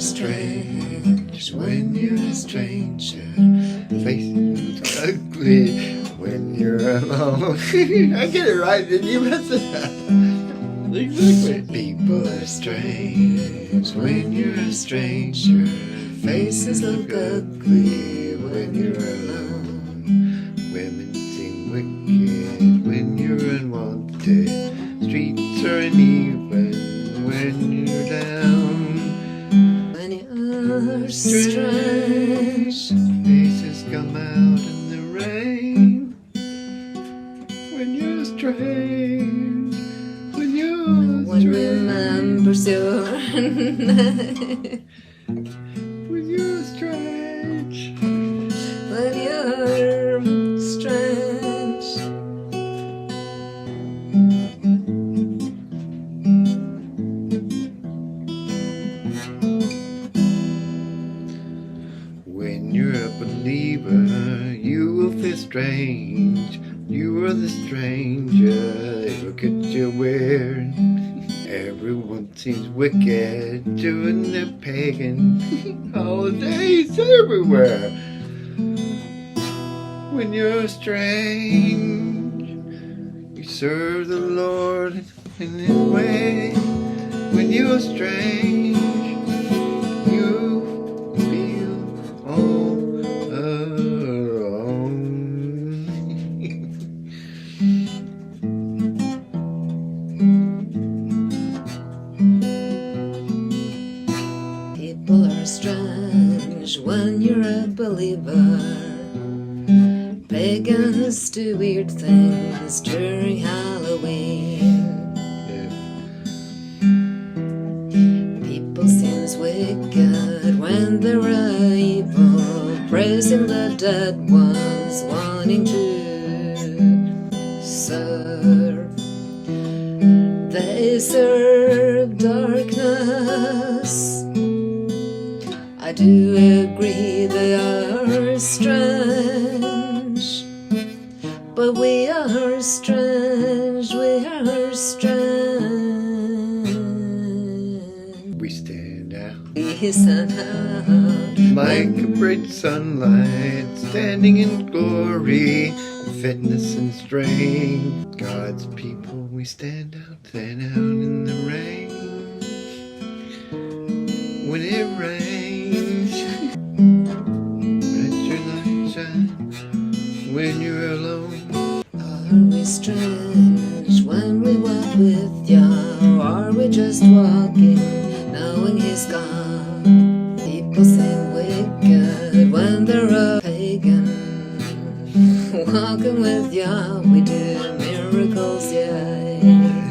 strange when you're a stranger. Faces ugly when you're alone. I get it right, didn't you mess it up? Exactly. People are strange when you're a stranger. Faces look ugly when you're alone. Women seem wicked when you're unwanted. Streets are uneven when you're down. When you're strange, faces come out in the rain. When you're strange, when you're no one strange, remembers your name. when you're strange, When you're strange. when you're a believer, you will feel strange. You are the stranger. They look at you weird. Everyone seems wicked, doing their pagan holidays everywhere. When you're strange, you serve the Lord in His way. When you're strange, you feel all alone. People are strange when you're a believer. Pagans do weird things during Halloween. Yeah. People seems wicked when they're evil, praising the dead ones, wanting to serve. They serve darkness. I do agree they are strange, but we are strange, we are strange. We stand out We stand out like a bright sunlight, standing in glory, fitness and strength. God's people, we stand out in the rain. When it rains, let your light shine. When you're alone, Are we strange when we walk with Yah? Or are we just walking, knowing He's gone? People seem wicked when they're a pagan. Walking with Yah, we do miracles, yeah.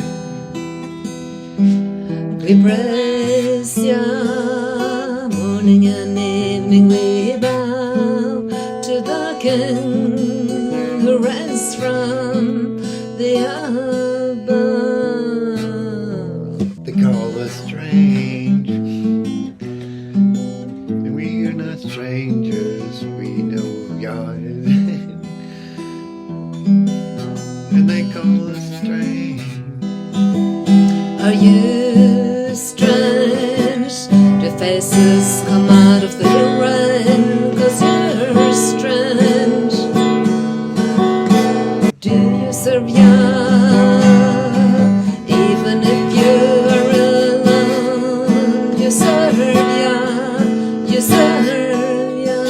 We praise Yah, morning and evening we bow to the King who reigns from the above. they call us strange, and we are not strangers. We know God, and they call us strange. Are you strange? The faces come out of the rain, 'cause you're strange. Do you serve Yah? Even if you are alone, you serve Yah, you serve Yah.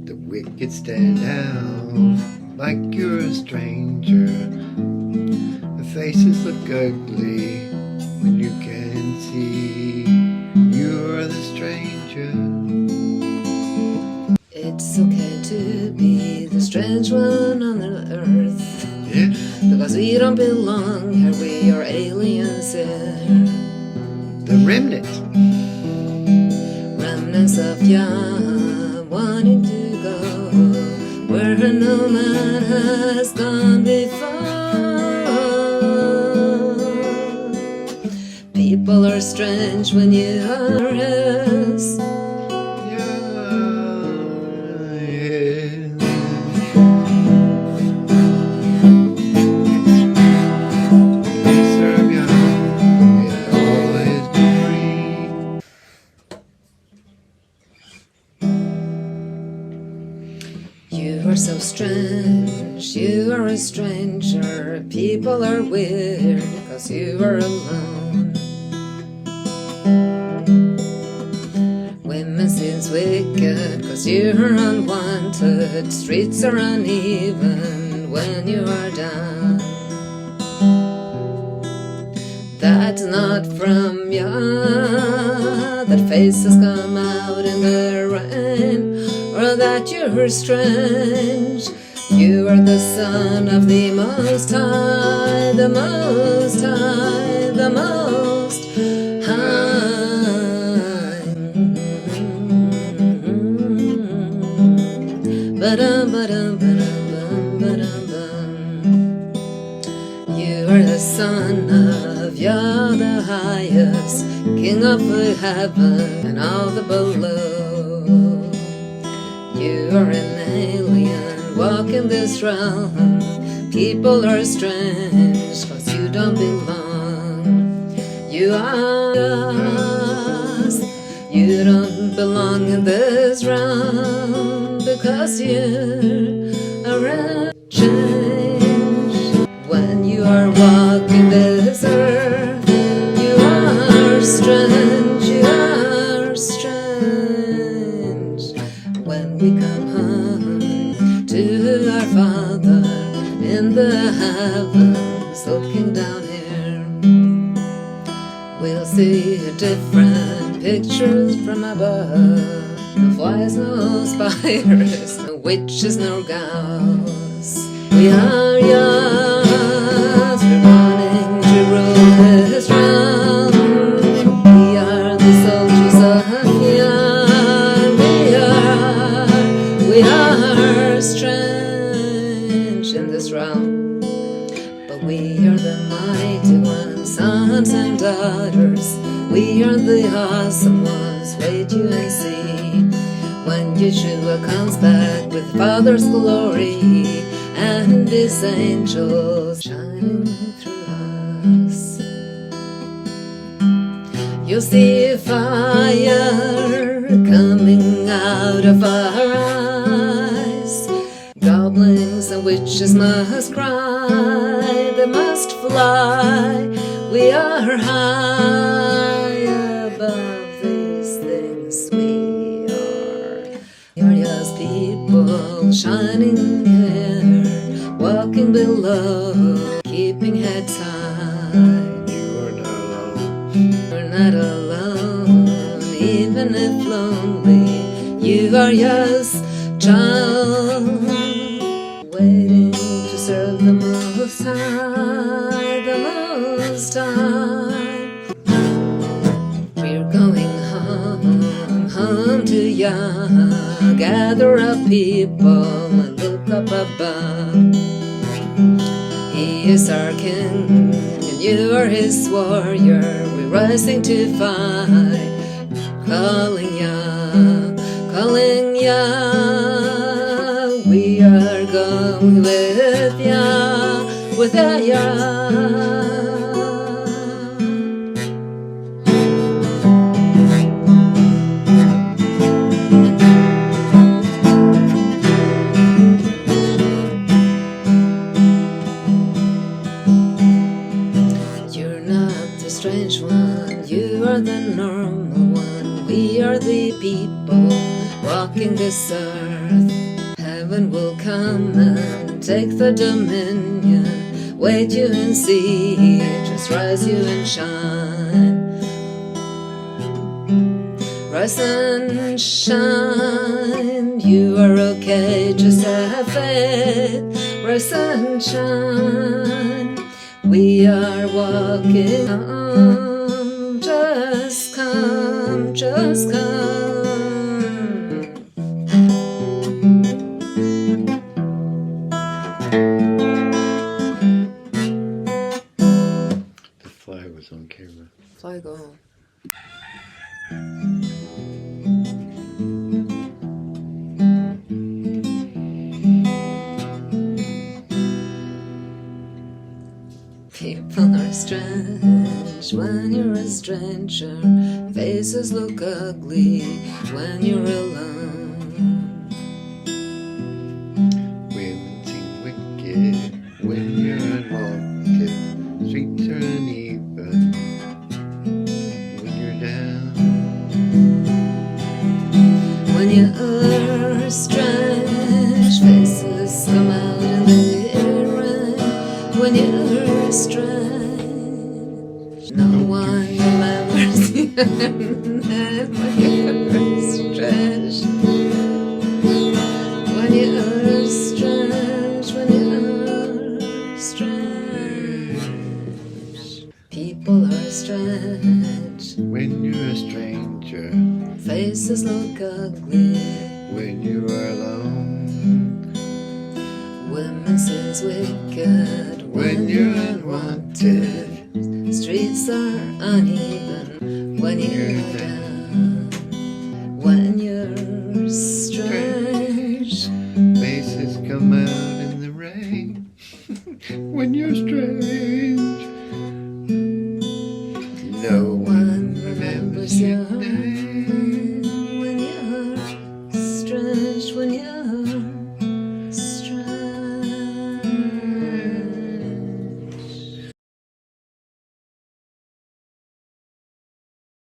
The wicked stand out like you're a stranger. The faces look ugly when you can see you're the stranger. It's okay to be the strange one on the earth, Yeah, because we don't belong here, we are aliens here. the remnant. Remnants of Yah, wanting to go where no man has gone before. People are strange when you are his. Yeah, 'cause you are a stranger. People are weird 'cause you are alone. Women seems wicked 'cause you're unwanted. Streets are uneven when you are down. That's not from ya, that faces come out in the rain, or that you're strange. You are the son of the Most High, the Most High, the Most High. Ba-dum, ba-dum, ba-dum, bum, ba-dum, bum. You are the son of Yah the highest, King of the heaven and all the below. You are an alien, walk in this realm. People are strange 'cause you don't belong. You are us, you don't belong in this realm, because you are a change. When you are walking this earth, you are strange, you are strange. When we come home to our Father in the heavens, looking down here, we'll see different pictures from above. No flies, no spiders, no witches, no ghosts. We are yours, we're wanting to rule this realm. We are the soldiers of Yah. We are strange in this realm, but we are the mighty ones, sons and daughters. We are the awesome ones, wait you and see. When Yeshua comes back with Father's glory and His angels shining through us, you'll see fire coming out of our eyes. Goblins and witches must cry, they must fly. We are high above these things. We are just people shining here, walking below, keeping heads high. You are not alone. You're not alone, even if lonely. You are just child, waiting to serve the Most High, the Most High. We're going home, home to Yah. Gather up people and look up above. He is our King, and you are His warrior. We're rising to fight, calling Yah, calling Yah. We are going with Yah, with Yah. Strange one, you are the normal one. We are the people walking this earth. Heaven will come and take the dominion. Wait you and see, just rise you and shine. Rise and shine, you are okay, just have faith. Rise and shine. We are walking on, just come, just come. The fly was on camera. Fly go. People are strange when you're a stranger. Faces look ugly when you're alone. Women seem wicked Yeah, when you're unwanted, streets are uneven. When you're down, when you're strange, faces come out in the rain. When you're strange, no one remembers your name. When you're strange, when you're strange, when you're strange, people are strange. when you're a stranger, Faces look ugly. when you are alone, Women says wicked when you're unwanted, Streets are uneven when you're down. When you're strange.